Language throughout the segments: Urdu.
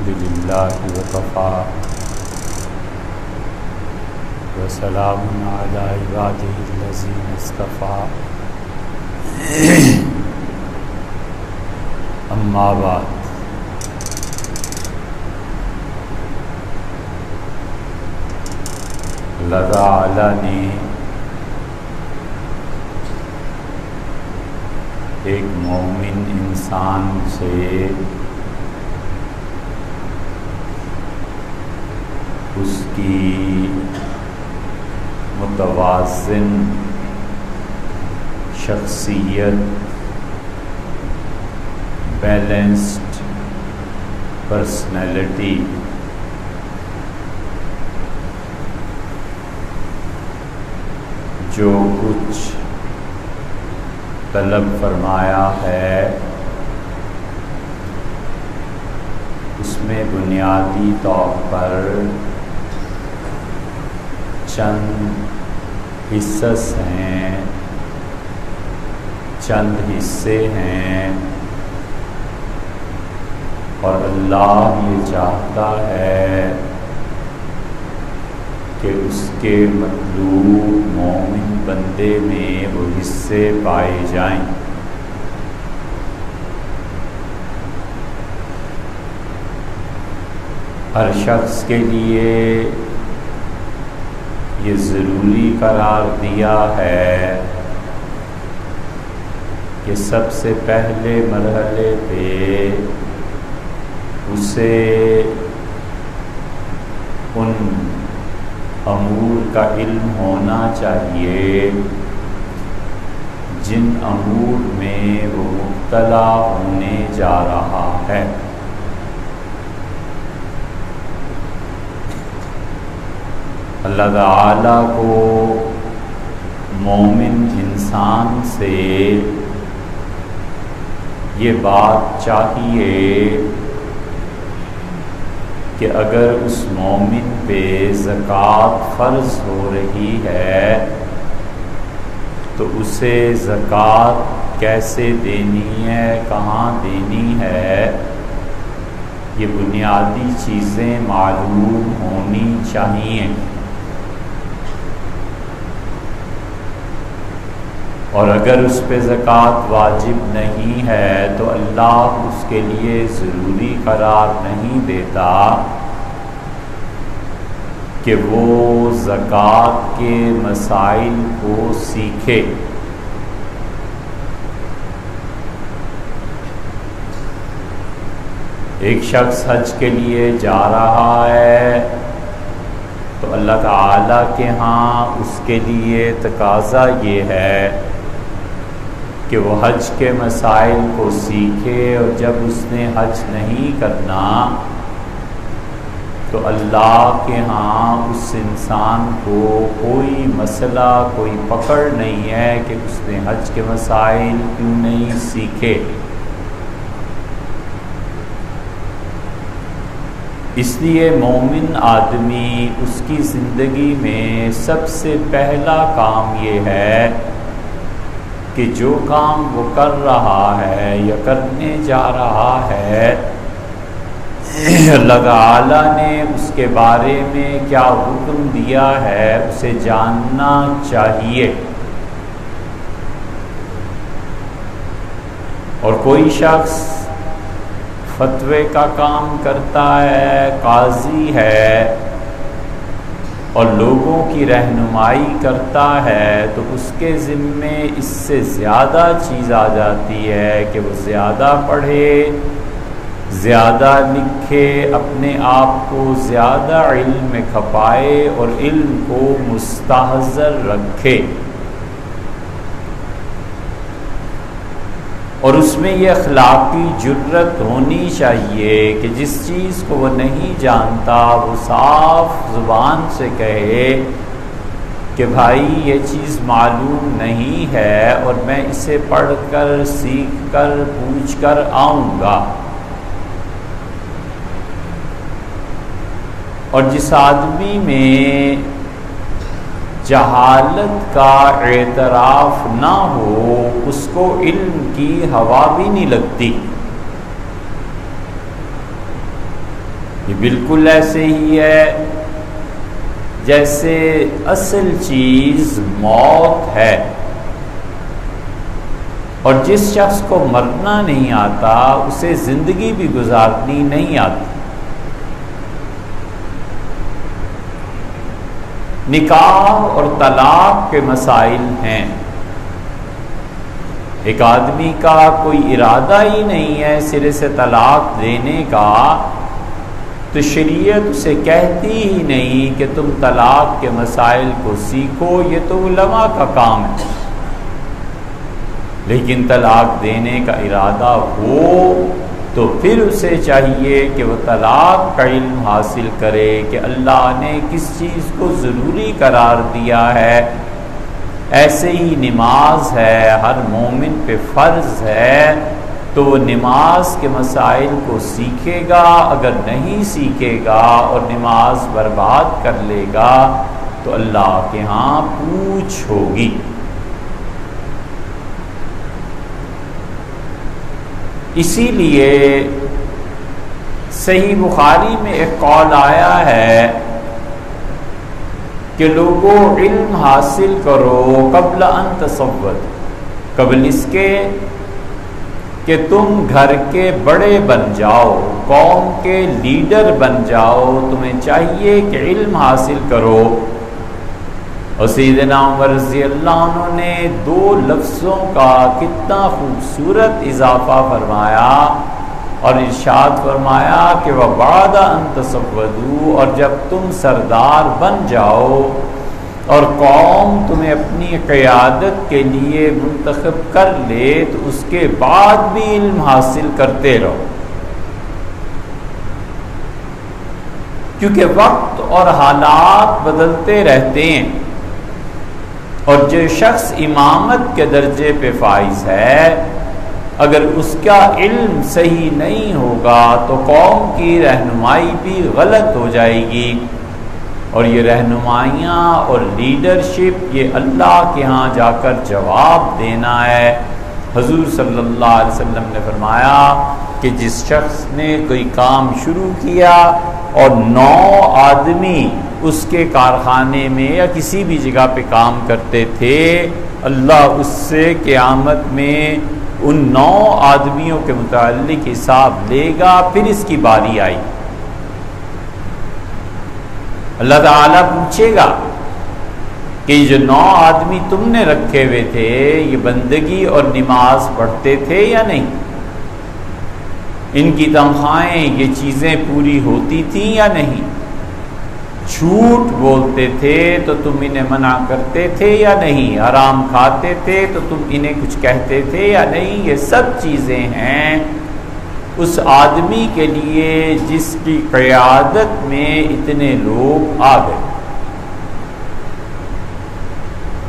للہ وکفا وسلام علی عبادہ الذین اصطفیٰ اما بعد۔ اللہ تعالی نے ایک مومن انسان سے اس کی متوازن شخصیت، بیلنسڈ پرسنالٹی، جو کچھ طلب فرمایا ہے اس میں بنیادی طور پر چند حصص ہیں، چند حصے ہیں، اور اللہ یہ چاہتا ہے کہ اس کے مطلوب مومن بندے میں وہ حصے پائے جائیں۔ ہر شخص کے لیے یہ ضروری قرار دیا ہے کہ سب سے پہلے مرحلے پہ اسے ان امور کا علم ہونا چاہیے جن امور میں وہ مبتلا ہونے جا رہا ہے۔ اللہ تعالیٰ کو مومن انسان سے یہ بات چاہیے کہ اگر اس مومن پہ زکوٰۃ فرض ہو رہی ہے تو اسے زکوٰۃ کیسے دینی ہے، کہاں دینی ہے، یہ بنیادی چیزیں معلوم ہونی چاہیے۔ اور اگر اس پہ زکوٰۃ واجب نہیں ہے تو اللہ اس کے لیے ضروری قرار نہیں دیتا کہ وہ زکوٰۃ کے مسائل کو سیکھے۔ ایک شخص حج کے لیے جا رہا ہے تو اللہ تعالیٰ کے ہاں اس کے لیے تقاضا یہ ہے کہ وہ حج کے مسائل کو سیکھے، اور جب اس نے حج نہیں کرنا تو اللہ کے ہاں اس انسان کو کوئی مسئلہ، کوئی پکڑ نہیں ہے کہ اس نے حج کے مسائل کیوں نہیں سیکھے۔ اس لیے مومن آدمی، اس کی زندگی میں سب سے پہلا کام یہ ہے کہ جو کام وہ کر رہا ہے یا کرنے جا رہا ہے اللہ تعالیٰ نے اس کے بارے میں کیا حکم دیا ہے اسے جاننا چاہیے۔ اور کوئی شخص فتوے کا کام کرتا ہے، قاضی ہے، اور لوگوں کی رہنمائی کرتا ہے تو اس کے ذمے اس سے زیادہ چیز آ جاتی ہے کہ وہ زیادہ پڑھے، زیادہ لکھے، اپنے آپ کو زیادہ علم میں کھپائے اور علم کو مستحضر رکھے۔ اور اس میں یہ اخلاقی جرت ہونی چاہیے کہ جس چیز کو وہ نہیں جانتا وہ صاف زبان سے کہے کہ بھائی یہ چیز معلوم نہیں ہے اور میں اسے پڑھ کر، سیکھ کر، پوچھ کر آؤں گا۔ اور جس آدمی میں جہالت کا اعتراف نہ ہو اس کو علم کی ہوا بھی نہیں لگتی۔ یہ بالکل ایسے ہی ہے جیسے اصل چیز موت ہے، اور جس شخص کو مرنا نہیں آتا اسے زندگی بھی گزارنی نہیں آتی۔ نکاح اور طلاق کے مسائل ہیں۔ ایک آدمی کا کوئی ارادہ ہی نہیں ہے سرے سے طلاق دینے کا، تو شریعت اسے کہتی ہی نہیں کہ تم طلاق کے مسائل کو سیکھو، یہ تو علماء کا کام ہے۔ لیکن طلاق دینے کا ارادہ ہو تو پھر اسے چاہیے کہ وہ طلاق کا علم حاصل کرے کہ اللہ نے کس چیز کو ضروری قرار دیا ہے۔ ایسے ہی نماز ہے، ہر مومن پہ فرض ہے، تو وہ نماز کے مسائل کو سیکھے گا۔ اگر نہیں سیکھے گا اور نماز برباد کر لے گا تو اللہ کے ہاں پوچھ ہوگی۔ اسی لیے صحیح بخاری میں ایک قول آیا ہے کہ لوگوں علم حاصل کرو قبل ان تصود، قبل اس کے کہ تم گھر کے بڑے بن جاؤ، قوم کے لیڈر بن جاؤ، تمہیں چاہیے کہ علم حاصل کرو۔ اور سیدنا عمر رضی اللہ عنہ نے 2 لفظوں کا کتنا خوبصورت اضافہ فرمایا اور ارشاد فرمایا کہ وَبَعْدَ أَن تَصَوَّدُوا، اور جب تم سردار بن جاؤ اور قوم تمہیں اپنی قیادت کے لیے منتخب کر لے تو اس کے بعد بھی علم حاصل کرتے رہو، کیونکہ وقت اور حالات بدلتے رہتے ہیں۔ اور جو شخص امامت کے درجے پہ فائز ہے، اگر اس کا علم صحیح نہیں ہوگا تو قوم کی رہنمائی بھی غلط ہو جائے گی، اور یہ رہنمائیاں اور لیڈرشپ یہ اللہ کے ہاں جا کر جواب دینا ہے۔ حضور صلی اللہ علیہ وسلم نے فرمایا کہ جس شخص نے کوئی کام شروع کیا اور 9 آدمی اس کے کارخانے میں یا کسی بھی جگہ پہ کام کرتے تھے، اللہ اس سے قیامت میں ان 9 آدمیوں کے متعلق حساب لے گا۔ پھر اس کی باری آئی، اللہ تعالیٰ پوچھے گا کہ یہ جو 9 آدمی تم نے رکھے ہوئے تھے یہ بندگی اور نماز پڑھتے تھے یا نہیں؟ ان کی تنخواہیں یہ چیزیں پوری ہوتی تھیں یا نہیں؟ جھوٹ بولتے تھے تو تم انہیں منع کرتے تھے یا نہیں؟ حرام کھاتے تھے تو تم انہیں کچھ کہتے تھے یا نہیں؟ یہ سب چیزیں ہیں اس آدمی کے لیے جس کی قیادت میں اتنے لوگ آ گئے۔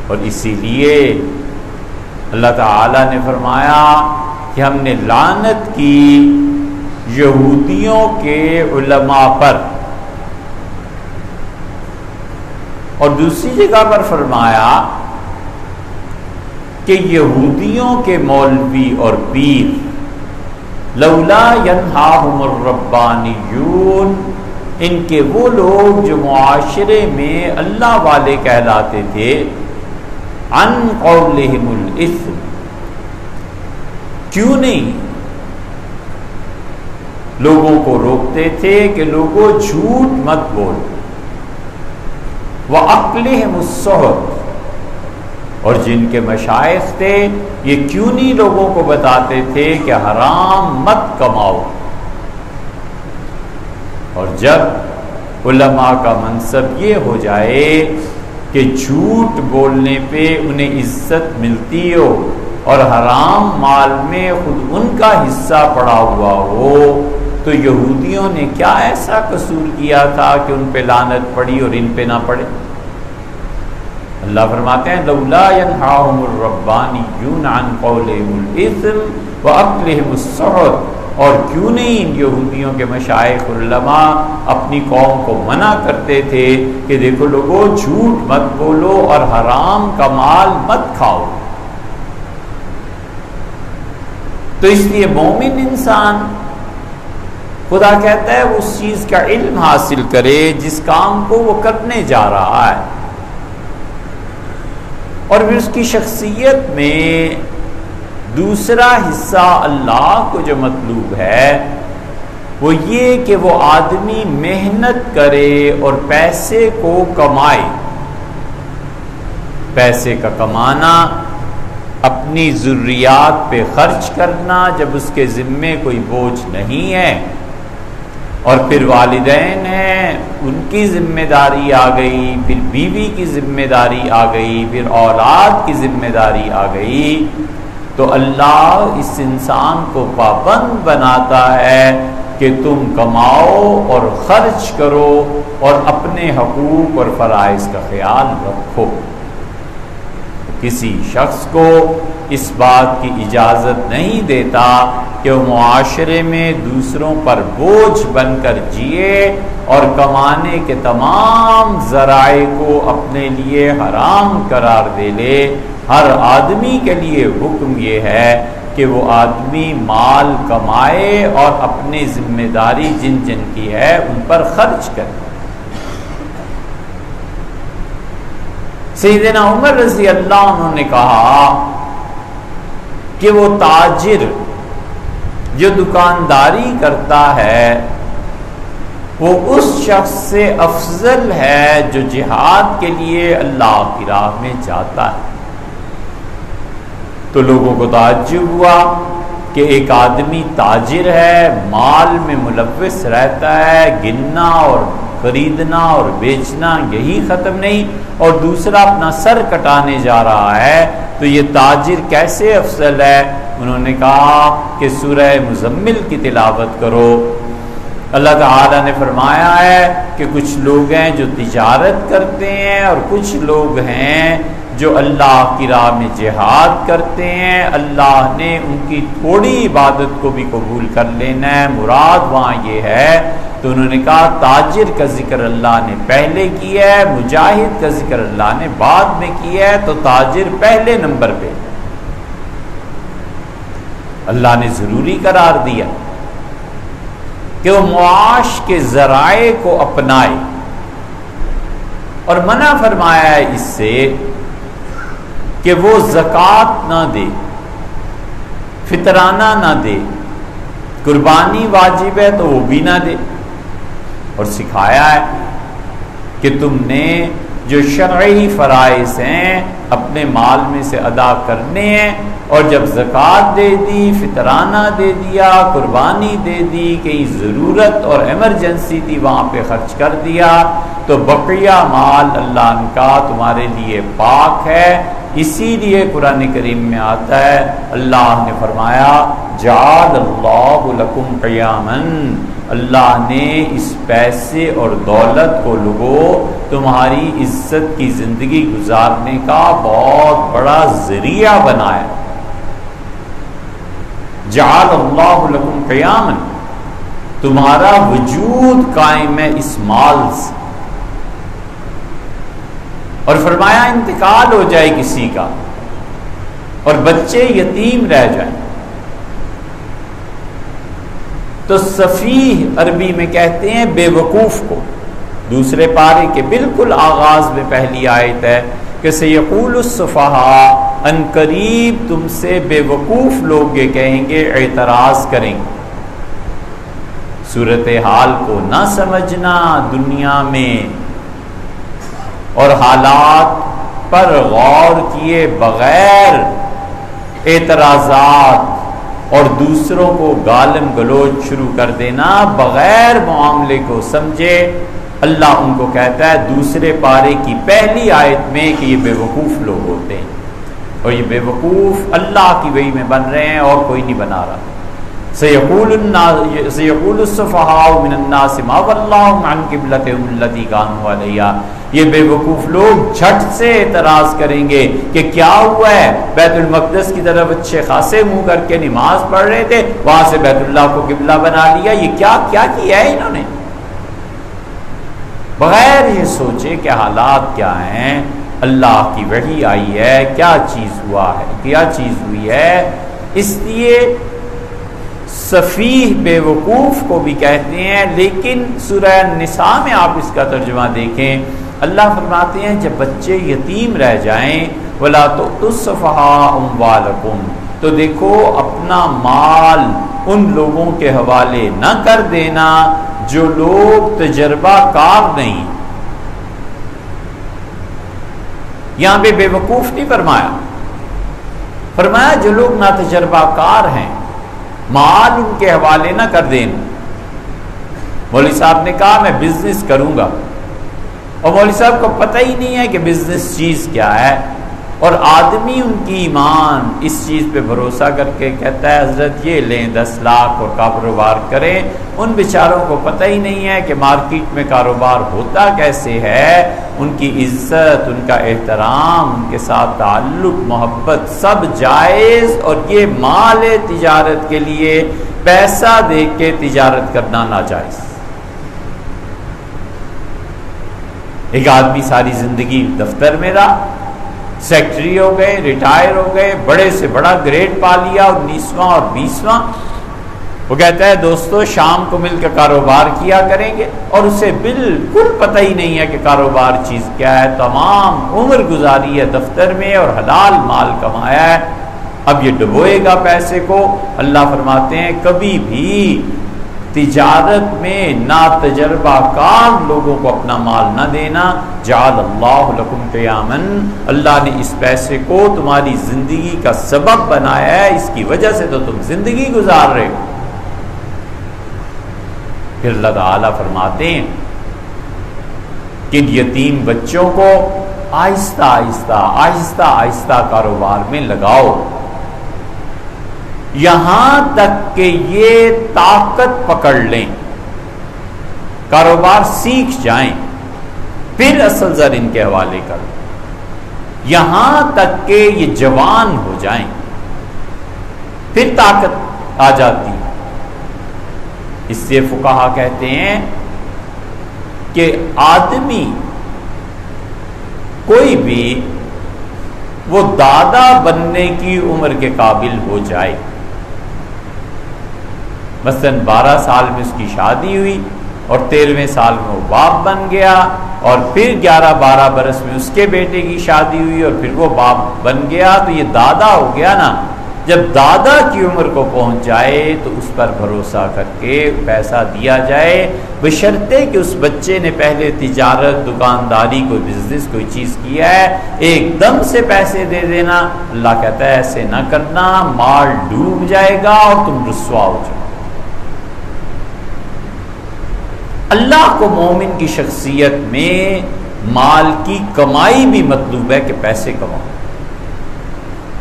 اور اسی لیے اللہ تعالیٰ نے فرمایا کہ ہم نے لعنت کی یہودیوں کے علماء پر، اور دوسری جگہ پر فرمایا کہ یہودیوں کے مولوی اور پیر لولا ینہاہم الربانیون، ان کے وہ لوگ جو معاشرے میں اللہ والے کہلاتے تھے، عن قولہم الاثم، کیوں نہیں لوگوں کو روکتے تھے کہ لوگوں جھوٹ مت بول، وَأَقْلِهِمُ السُّحْتَ، اور جن کے مشائخ تھے یہ کیوں نہیں لوگوں کو بتاتے تھے کہ حرام مت کماؤ۔ اور جب علماء کا منصب یہ ہو جائے کہ جھوٹ بولنے پہ انہیں عزت ملتی ہو اور حرام مال میں خود ان کا حصہ پڑا ہوا ہو، تو یہودیوں نے کیا ایسا قصور کیا تھا کہ ان پہ لعنت پڑی اور ان پہ نہ پڑے؟ اللہ فرماتے ہیں لولا ینہاہم الربانیون عن قولہم الاثم واکلہم السحت، اور کیوں نہیں ان یہودیوں کے مشائخ علماء اپنی قوم کو منع کرتے تھے کہ دیکھو لوگوں جھوٹ مت بولو اور حرام کا مال مت کھاؤ۔ تو اس لیے مومن انسان خدا کہتا ہے وہ اس چیز کا علم حاصل کرے جس کام کو وہ کرنے جا رہا ہے، اور پھر اس کی شخصیت میں دوسرا حصہ اللہ کو جو مطلوب ہے وہ یہ کہ وہ آدمی محنت کرے اور پیسے کو کمائے۔ پیسے کا کمانا، اپنی ضروریات پہ خرچ کرنا جب اس کے ذمے کوئی بوجھ نہیں ہے، اور پھر والدین ہیں ان کی ذمہ داری آ گئی، پھر بیوی کی ذمہ داری آ گئی، پھر اولاد کی ذمہ داری آ گئی، تو اللہ اس انسان کو پابند بناتا ہے کہ تم کماؤ اور خرچ کرو اور اپنے حقوق اور فرائض کا خیال رکھو۔ کسی شخص کو اس بات کی اجازت نہیں دیتا کہ وہ معاشرے میں دوسروں پر بوجھ بن کر جیے اور کمانے کے تمام ذرائع کو اپنے لیے حرام قرار دے لے۔ ہر آدمی کے لیے حکم یہ ہے کہ وہ آدمی مال کمائے اور اپنی ذمہ داری جن جن کی ہے ان پر خرچ کرے۔ سیدنا عمر رضی اللہ عنہ نے کہا کہ وہ تاجر جو دکانداری کرتا ہے وہ اس شخص سے افضل ہے جو جہاد کے لیے اللہ کی راہ میں جاتا ہے۔ تو لوگوں کو تعجب ہوا کہ ایک آدمی تاجر ہے، مال میں ملوث رہتا ہے، گننا اور خریدنا اور بیچنا یہی ختم نہیں، اور دوسرا اپنا سر کٹانے جا رہا ہے، تو یہ تاجر کیسے افضل ہے؟ انہوں نے کہا کہ سورہ مزمل کی تلاوت کرو۔ اللہ تعالیٰ نے فرمایا ہے کہ کچھ لوگ ہیں جو تجارت کرتے ہیں اور کچھ لوگ ہیں جو اللہ کی راہ میں جہاد کرتے ہیں، اللہ نے ان کی تھوڑی عبادت کو بھی قبول کر لینا ہے، مراد وہاں یہ ہے۔ تو انہوں نے کہا تاجر کا ذکر اللہ نے پہلے کیا ہے، مجاہد کا ذکر اللہ نے بعد میں کیا ہے، تو تاجر پہلے نمبر پہ اللہ نے ضروری قرار دیا کہ وہ معاش کے ذرائع کو اپنائے، اور منع فرمایا ہے اس سے کہ وہ زکوٰۃ نہ دے، فطرانہ نہ دے، قربانی واجب ہے تو وہ بھی نہ دے، اور سکھایا ہے کہ تم نے جو شرعی فرائض ہیں اپنے مال میں سے ادا کرنے ہیں، اور جب زکوٰۃ دے دی، فطرانہ دے دیا، قربانی دے دی، کہیں ضرورت اور ایمرجنسی تھی وہاں پہ خرچ کر دیا، تو بقیہ مال اللہ کا تمہارے لیے پاک ہے۔ اسی لیے قرآن کریم میں آتا ہے، اللہ نے فرمایا جعل اللہ لکم قیاما، اللہ نے اس پیسے اور دولت کو لوگوں تمہاری عزت کی زندگی گزارنے کا بہت بڑا ذریعہ بنایا۔ جعل اللہ لکم قیاما، تمہارا وجود قائم ہے اس مال سے، اور فرمایا انتقال ہو جائے کسی کا اور بچے یتیم رہ جائیں تو سفیہ عربی میں کہتے ہیں بے وقوف کو۔ دوسرے پارے کے بالکل آغاز میں پہلی آیت ہے کہ سیقول السفہاء، ان قریب تم سے بے وقوف لوگ یہ کہیں گے، اعتراض کریں گے۔ صورتحال کو نہ سمجھنا دنیا میں اور حالات پر غور کیے بغیر اعتراضات اور دوسروں کو گالم گلوچ شروع کر دینا بغیر معاملے کو سمجھے، اللہ ان کو کہتا ہے دوسرے پارے کی پہلی آیت میں کہ یہ بے وقوف لوگ ہوتے ہیں، اور یہ بے وقوف اللہ کی وحی میں بن رہے ہیں اور کوئی نہیں بنا رہا۔ سیقول السفہاء من الناس ما ولاھم عن قبلتہم التی کانوا علیہا، یہ بے وقوف لوگ جھٹ سے اعتراض کریں گے کہ کیا ہوا ہے، بیت المقدس کی طرف اچھے خاصے منہ کر کے نماز پڑھ رہے تھے، وہاں سے بیت اللہ کو قبلہ بنا لیا، یہ کیا کیا ہے انہوں نے، بغیر یہ سوچے کہ حالات کیا ہیں۔ اللہ کی وحی آئی ہے، کیا چیز ہوا ہے، کیا چیز ہوئی ہے۔ اس لیے سفیہ بے وقوف کو بھی کہتے ہیں، لیکن سورہ النساء میں آپ اس کا ترجمہ دیکھیں، اللہ فرماتے ہیں جب بچے یتیم رہ جائیں وَلَا تُؤْتُوا السُّفَهَاءَ أَمْوَالَكُمْ، تو دیکھو اپنا مال ان لوگوں کے حوالے نہ کر دینا جو لوگ تجربہ کار نہیں۔ یہاں پہ بے وقوف نہیں فرمایا، فرمایا جو لوگ نا تجربہ کار ہیں مال ان کے حوالے نہ کر دینا۔ مولوی صاحب نے کہا میں بزنس کروں گا، اور مولوی صاحب کو پتہ ہی نہیں ہے کہ بزنس چیز کیا ہے، اور آدمی ان کی ایمان اس چیز پہ بھروسہ کر کے کہتا ہے حضرت یہ لیں 10 لاکھ اور کاروبار کریں، ان بیچاروں کو پتہ ہی نہیں ہے کہ مارکیٹ میں کاروبار ہوتا کیسے ہے، ان کی عزت، ان کا احترام، ان کے ساتھ تعلق، محبت سب جائز، اور یہ مال تجارت کے لیے پیسہ دے کے تجارت کرنا ناجائز۔ ایک آدمی ساری زندگی دفتر میں رہا، سیکٹری ہو گئے، ریٹائر ہو گئے، بڑے سے بڑا گریڈ پا لیا، 19واں اور 20واں، وہ کہتا ہے دوستو شام کو مل کے کاروبار کیا کریں گے، اور اسے بالکل پتہ ہی نہیں ہے کہ کاروبار چیز کیا ہے، تمام عمر گزاری ہے دفتر میں اور حلال مال کمایا ہے، اب یہ ڈبوئے گا پیسے کو۔ اللہ فرماتے ہیں کبھی بھی تجارت میں نا تجربہ کار لوگوں کو اپنا مال نہ دینا۔ جعل اللہ لکم قیاما، اللہ نے اس پیسے کو تمہاری زندگی کا سبب بنایا ہے، اس کی وجہ سے تو تم زندگی گزار رہے ہو۔ پھر اللہ تعالیٰ فرماتے ہیں کہ یتیم بچوں کو آہستہ آہستہ آہستہ آہستہ کاروبار میں لگاؤ، یہاں تک کہ یہ طاقت پکڑ لیں، کاروبار سیکھ جائیں، پھر اصل زر ان کے حوالے کرو، یہاں تک کہ یہ جوان ہو جائیں، پھر طاقت آ جاتی۔ اس سے فقہا کہتے ہیں کہ آدمی کوئی بھی وہ دادا بننے کی عمر کے قابل ہو جائے، مثلاً 12 سال میں اس کی شادی ہوئی اور 13ویں سال میں وہ باپ بن گیا، اور پھر 11-12 برس میں اس کے بیٹے کی شادی ہوئی اور پھر وہ باپ بن گیا، تو یہ دادا ہو گیا نا۔ جب دادا کی عمر کو پہنچ جائے تو اس پر بھروسہ کر کے پیسہ دیا جائے، بشرطے کہ اس بچے نے پہلے تجارت، دکانداری، کوئی بزنس، کوئی چیز کیا ہے، ایک دم سے پیسے دے دینا اللہ کہتا ہے ایسے نہ کرنا، مال ڈوب جائے گا اور تم رسوا ہو جاؤ۔ اللہ کو مومن کی شخصیت میں مال کی کمائی بھی مطلوب ہے کہ پیسے کماؤ،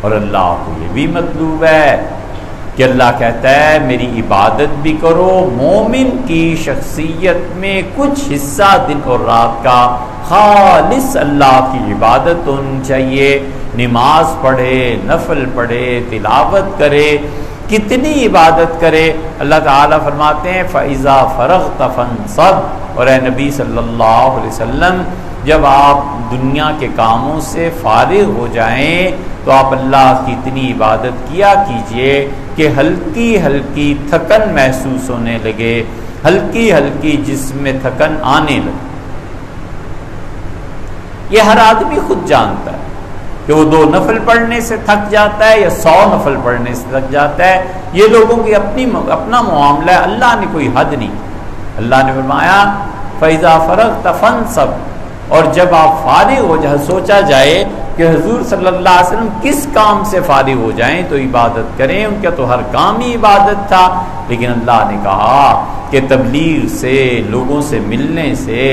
اور اللہ کو یہ بھی مطلوب ہے کہ اللہ کہتا ہے میری عبادت بھی کرو۔ مومن کی شخصیت میں کچھ حصہ دن اور رات کا خالص اللہ کی عبادت ہونی چاہیے، نماز پڑھے، نفل پڑھے، تلاوت کرے، کتنی عبادت کرے۔ اللہ تعالیٰ فرماتے ہیں فَإِذَا فَرَغْتَ فَانصَبْ، اور اے نبی صلی اللہ علیہ وسلم جب آپ دنیا کے کاموں سے فارغ ہو جائیں تو آپ اللہ کی اتنی عبادت کیا کیجئے کہ ہلکی ہلکی تھکن محسوس ہونے لگے، ہلکی ہلکی جسم میں تھکن آنے لگے۔ یہ ہر آدمی خود جانتا ہے کہ وہ 2 نفل پڑھنے سے تھک جاتا ہے یا 100 نفل پڑھنے سے تھک جاتا ہے، یہ لوگوں کی اپنا معاملہ ہے، اللہ نے کوئی حد نہیں۔ اللہ نے فرمایا فَإِذَا فَرَغْتَ فَانصَبْ، اور جب آپ فارغ ہو جائے، سوچا جائے کہ حضور صلی اللہ علیہ وسلم کس کام سے فارغ ہو جائیں تو عبادت کریں، ان کا تو ہر کام ہی عبادت تھا، لیکن اللہ نے کہا کہ تبلیغ سے، لوگوں سے ملنے سے،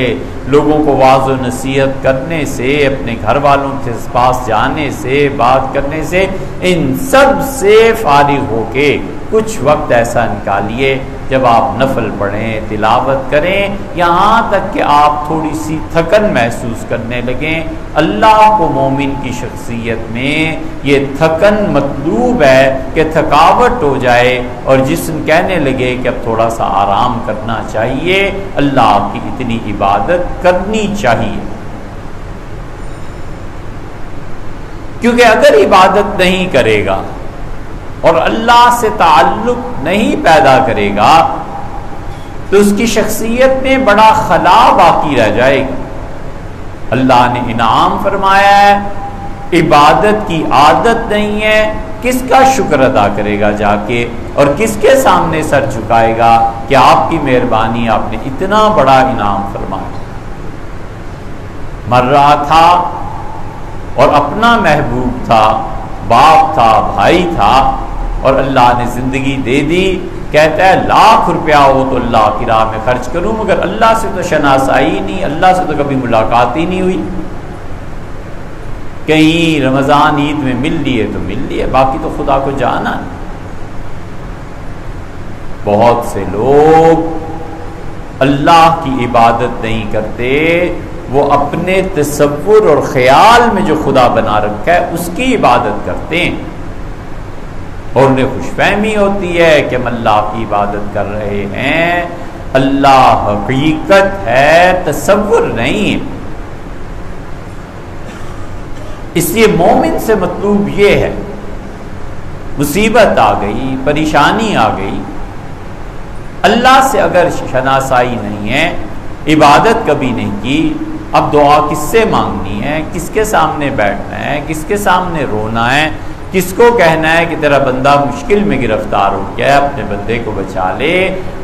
لوگوں کو واعظ و نصیحت کرنے سے، اپنے گھر والوں کے پاس جانے سے، بات کرنے سے، ان سب سے فارغ ہو کے کچھ وقت ایسا نکالیے جب آپ نفل پڑھیں، تلاوت کریں، یہاں تک کہ آپ تھوڑی سی تھکن محسوس کرنے لگیں۔ اللہ کو مومن کی شخصیت میں یہ تھکن مطلوب ہے کہ تھکاوٹ ہو جائے اور جسم کہنے لگے کہ اب تھوڑا سا آرام کرنا چاہیے، اللہ کی اتنی عبادت کرنی چاہیے۔ کیونکہ اگر عبادت نہیں کرے گا اور اللہ سے تعلق نہیں پیدا کرے گا تو اس کی شخصیت میں بڑا خلا باقی رہ جائے گا۔ اللہ نے انعام فرمایا ہے، عبادت کی عادت نہیں ہے، کس کا شکر ادا کرے گا جا کے، اور کس کے سامنے سر جھکائے گا کہ آپ کی مہربانی، آپ نے اتنا بڑا انعام فرمایا۔ مر رہا تھا اور اپنا محبوب تھا، باپ تھا، بھائی تھا، اور اللہ نے زندگی دے دی، کہتا ہے لاکھ روپیہ ہو تو اللہ کی راہ میں خرچ کروں، مگر اللہ سے تو شناسائی نہیں، اللہ سے تو کبھی ملاقات ہی نہیں ہوئی، کہیں رمضان عید میں مل لیے تو مل لیے، باقی تو خدا کو جانا۔ بہت سے لوگ اللہ کی عبادت نہیں کرتے، وہ اپنے تصور اور خیال میں جو خدا بنا رکھا ہے اس کی عبادت کرتے ہیں، اور انہیں خوش فہمی ہوتی ہے کہ ہم اللہ کی عبادت کر رہے ہیں، اللہ حقیقت ہے، تصور نہیں ہے۔ اس لیے مومن سے مطلوب یہ ہے، مصیبت آ گئی، پریشانی آ گئی، اللہ سے اگر شناسائی نہیں ہے، عبادت کبھی نہیں کی، اب دعا کس سے مانگنی ہے، کس کے سامنے بیٹھنا ہے، کس کے سامنے رونا ہے، کس کو کہنا ہے کہ تیرا بندہ مشکل میں گرفتار ہو گیا ہے، اپنے بندے کو بچا لے،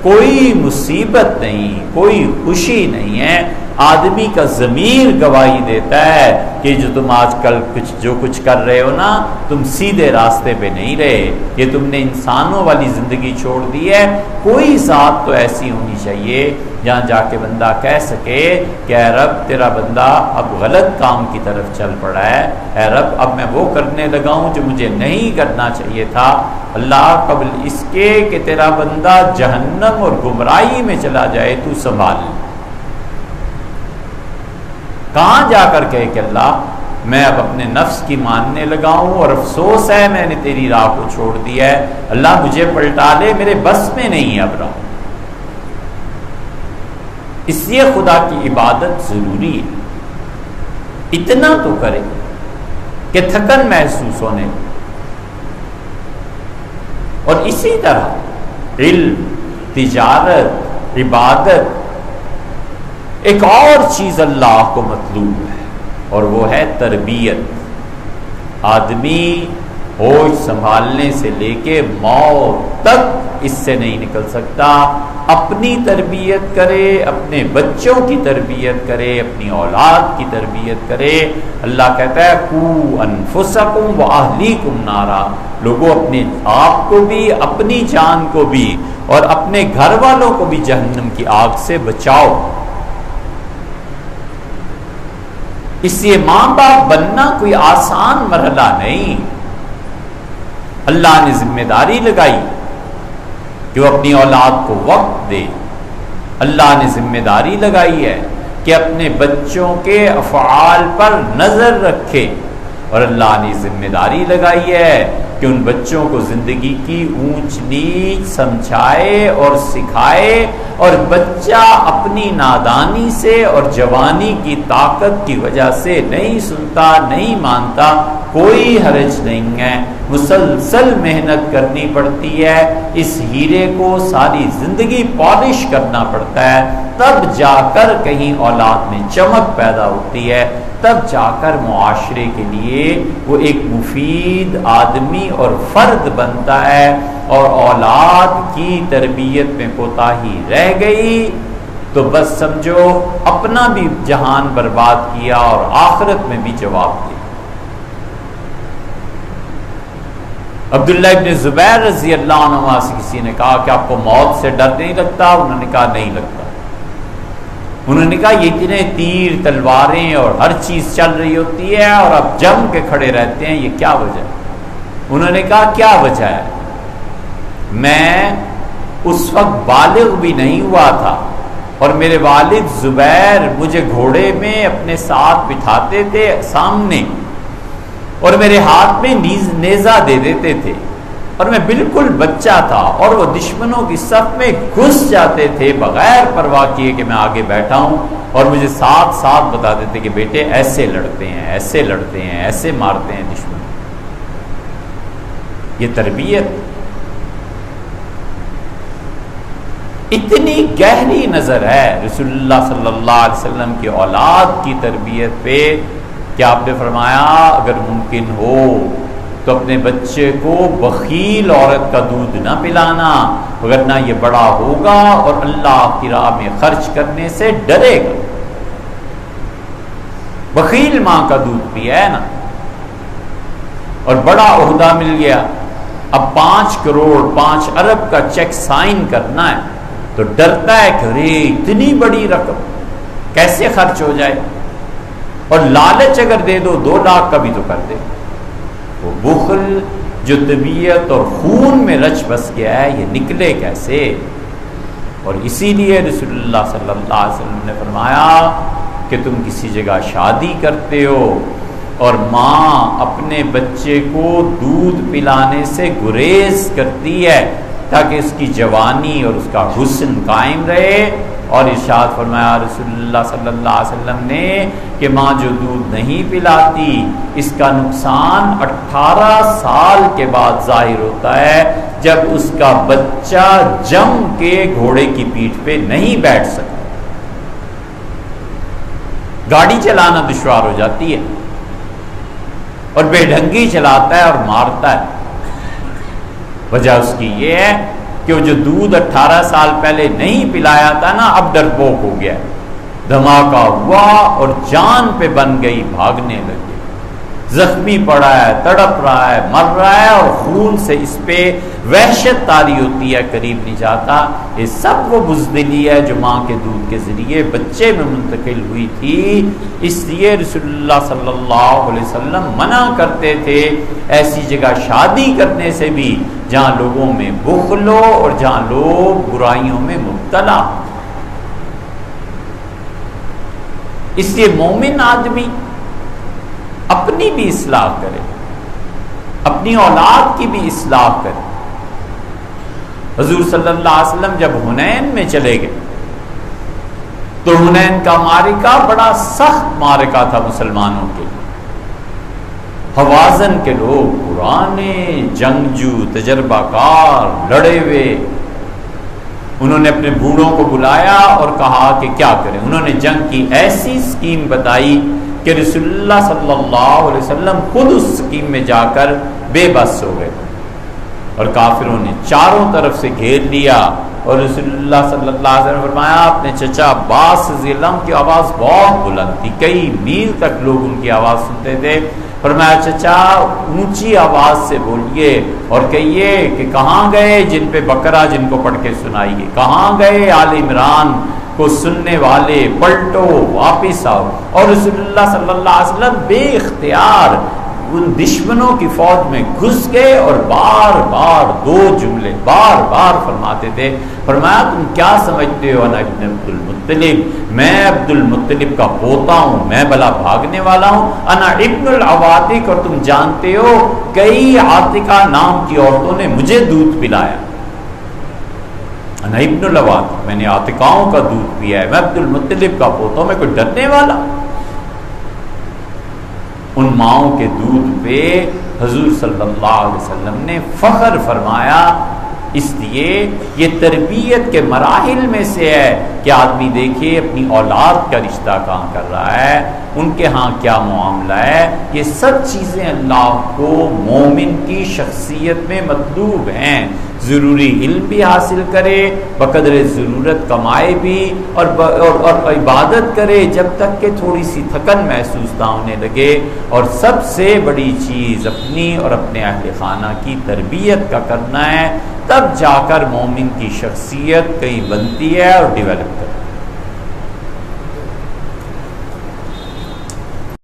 کوئی مصیبت نہیں، کوئی خوشی نہیں ہے۔ آدمی کا ضمیر گواہی دیتا ہے کہ جو تم آج کل جو کچھ کر رہے ہو نا، تم سیدھے راستے پہ نہیں رہے، یہ تم نے انسانوں والی زندگی چھوڑ دی ہے۔ کوئی ذات تو ایسی ہونی چاہیے جہاں جا کے بندہ کہہ سکے کہ اے رب تیرا بندہ اب غلط کام کی طرف چل پڑا ہے، اے رب اب میں وہ کرنے لگا ہوں جو مجھے نہیں کرنا چاہیے تھا، اللہ قبل اس کے کہ تیرا بندہ جہنم اور گمراہی میں چلا جائے تو سنبھال۔ کہاں جا کر کہے کہ اللہ میں اب اپنے نفس کی ماننے لگا ہوں اور افسوس ہے میں نے تیری راہ کو چھوڑ دیا ہے، اللہ مجھے پلٹا لے، میرے بس میں نہیں اب رہا۔ اس لیے خدا کی عبادت ضروری ہے، اتنا تو کرے کہ تھکن محسوس ہونے، اور اسی طرح علم، تجارت، عبادت، ایک اور چیز اللہ کو مطلوب ہے اور وہ ہے تربیت۔ آدمی ہوش سنبھالنے سے لے کے موت تک اس سے نہیں نکل سکتا، اپنی تربیت کرے، اپنے بچوں کی تربیت کرے، اپنی اولاد کی تربیت کرے۔ اللہ کہتا ہے قُوا أَنفُسَكُمْ وَأَهْلِيكُمْ نَارًا، لوگوں اپنے آپ کو بھی، اپنی جان کو بھی، اور اپنے گھر والوں کو بھی جہنم کی آگ سے بچاؤ۔ اس لیے ماں باپ بننا کوئی آسان مرحلہ نہیں، اللہ نے ذمہ داری لگائی کہ وہ اپنی اولاد کو وقت دے، اللہ نے ذمہ داری لگائی ہے کہ اپنے بچوں کے افعال پر نظر رکھے، اور اللہ نے ذمہ داری لگائی ہے کہ ان بچوں کو زندگی کی اونچ نیچ سمجھائے اور سکھائے، اور بچہ اپنی نادانی سے اور جوانی کی طاقت کی وجہ سے نہیں سنتا، نہیں مانتا، کوئی حرج نہیں ہے، مسلسل محنت کرنی پڑتی ہے، اس ہیرے کو ساری زندگی پالش کرنا پڑتا ہے، تب جا کر کہیں اولاد میں چمک پیدا ہوتی ہے، تب جا کر معاشرے کے لیے وہ ایک مفید آدمی اور فرد بنتا ہے۔ اور اولاد کی تربیت میں کوتاہی رہ گئی تو بس سمجھو اپنا بھی جہان برباد کیا اور آخرت میں بھی جواب دیا۔ عبداللہ ابن زبیر رضی اللہ عنہ سے کسی نے کہا کہ آپ کو موت سے ڈر نہیں لگتا؟ انہوں نے کہا نہیں لگتا۔ انہوں نے کہا یہ اتنے تیر تلواریں اور ہر چیز چل رہی ہوتی ہے اور آپ جم کے کھڑے رہتے ہیں، یہ کیا وجہ ہے؟ انہوں نے کہا کیا وجہ ہے، میں اس وقت بالغ بھی نہیں ہوا تھا، اور میرے والد زبیر مجھے گھوڑے میں اپنے ساتھ بٹھاتے تھے سامنے، اور میرے ہاتھ میں نیزہ دے دیتے تھے، اور میں بالکل بچہ تھا، اور وہ دشمنوں کی صف میں گھس جاتے تھے بغیر پرواہ کیے کہ میں آگے بیٹھا ہوں، اور مجھے ساتھ ساتھ بتاتے تھے کہ بیٹے ایسے لڑتے ہیں، ایسے لڑتے ہیں، ایسے مارتے ہیں دشمن۔ یہ تربیت اتنی گہری نظر ہے رسول اللہ صلی اللہ علیہ وسلم کی اولاد کی تربیت پہ کہ آپ نے فرمایا اگر ممکن ہو تو اپنے بچے کو بخیل عورت کا دودھ نہ پلانا، وگرنہ یہ بڑا ہوگا اور اللہ کی راہ میں خرچ کرنے سے ڈرے گا۔ بخیل ماں کا دودھ پیا ہے نا، اور بڑا عہدہ مل گیا، اب 5 کروڑ 5 ارب کا چیک سائن کرنا ہے تو ڈرتا ہے کہ ارے اتنی بڑی رقم کیسے خرچ ہو جائے، اور لالچ اگر دے دو 2 لاکھ کا بھی تو کر دے۔ وہ بخل جو طبیعت اور خون میں رچ بس گیا ہے یہ نکلے کیسے؟ اور اسی لیے رسول اللہ صلی اللہ علیہ وسلم نے فرمایا کہ تم کسی جگہ شادی کرتے ہو اور ماں اپنے بچے کو دودھ پلانے سے گریز کرتی ہے تاکہ اس کی جوانی اور اس کا حسن قائم رہے، اور ارشاد فرمایا رسول اللہ صلی اللہ علیہ وسلم نے کہ ماں جو دودھ نہیں پلاتی اس کا نقصان 18 سال کے بعد ظاہر ہوتا ہے، جب اس کا بچہ جم کے گھوڑے کی پیٹھ پہ نہیں بیٹھ سکتا، گاڑی چلانا دشوار ہو جاتی ہے اور بے ڈھنگی چلاتا ہے اور مارتا ہے۔ وجہ اس کی یہ ہے کہ وہ جو دودھ 18 سال پہلے نہیں پلایا تھا نا، اب ڈرپوک ہو گیا، دھماکہ ہوا اور جان پہ بن گئی، بھاگنے لگے، زخمی پڑا ہے، تڑپ رہا ہے، مر رہا ہے، اور خون سے اس پہ وحشت طاری ہوتی ہے، قریب نہیں جاتا۔ یہ سب وہ بزدلی ہے جو ماں کے دودھ کے ذریعے بچے میں منتقل ہوئی تھی۔ اس لیے رسول اللہ صلی اللہ علیہ وسلم منع کرتے تھے ایسی جگہ شادی کرنے سے بھی جہاں لوگوں میں بخل ہو اور جہاں لوگ برائیوں میں مبتلا ہوں۔ اس لیے مومن آدمی اپنی بھی اصلاح کرے، اپنی اولاد کی بھی اصلاح کرے۔ حضور صلی اللہ علیہ وسلم جب حنین میں چلے گئے تو حنین کا معرکہ بڑا سخت معرکہ تھا مسلمانوں کے لیے۔ حوازن کے لوگ پرانے جنگجو تجربہ کار لڑے ہوئے، انہوں نے اپنے بوڑھوں کو بلایا اور کہا کہ کیا کریں۔ انہوں نے جنگ کی ایسی سکیم بتائی کہ رسول اللہ صلی اللہ علیہ وسلم خود اس سکیم میں جا کر بے بس ہو گئے، اور کافروں نے چاروں طرف سے گھیر لیا، اور رسول اللہ صلی اللہ علیہ وسلم نے فرمایا اپنے چچا عباس رضی اللہ عنہ کی آواز بہت بلند تھی، کئی میل تک لوگ ان کی آواز سنتے تھے، فرمایا چچا اونچی آواز سے بولیے اور کہیے کہ کہاں گئے جن پہ بقرہ جن کو پڑھ کے سنائیے، کہاں گئے آل عمران کو سننے والے، پلٹو واپس آؤ۔ اور رسول اللہ صلی اللہ علیہ وسلم بے اختیار ان دشمنوں کی فوج میں گھس گئے اور بار بار 2 جملے بار بار فرماتے تھے، فرمایا تم کیا سمجھتے ہو انا ابن عبد المطلب، میں عبد المطلب کا پوتا ہوں، میں بھلا بھاگنے والا ہوں، انا ابن العواتق، اور تم جانتے ہو کئی عاتقہ نام کی عورتوں نے مجھے دودھ پلایا، انا ابن العواتق، میں نے عاتقاؤں کا دودھ پیا ہے، میں عبد المطلب کا پوتا ہوں، میں کوئی ڈرنے والا۔ ان ماؤں کے دودھ پہ حضور صلی اللہ علیہ وسلم نے فخر فرمایا۔ اس لیے یہ تربیت کے مراحل میں سے ہے کہ آدمی دیکھے اپنی اولاد کا رشتہ کہاں کر رہا ہے، ان کے ہاں کیا معاملہ ہے۔ یہ سب چیزیں اللہ کو مومن کی شخصیت میں مطلوب ہیں۔ ضروری علم بھی حاصل کرے، بقدر ضرورت کمائے بھی، اور عبادت کرے جب تک کہ تھوڑی سی تھکن محسوس نہ ہونے لگے، اور سب سے بڑی چیز اپنی اور اپنے اہل خانہ کی تربیت کا کرنا ہے، تب جا کر مومن کی شخصیت کہیں بنتی ہے اور ڈیولپ کرتی ہے۔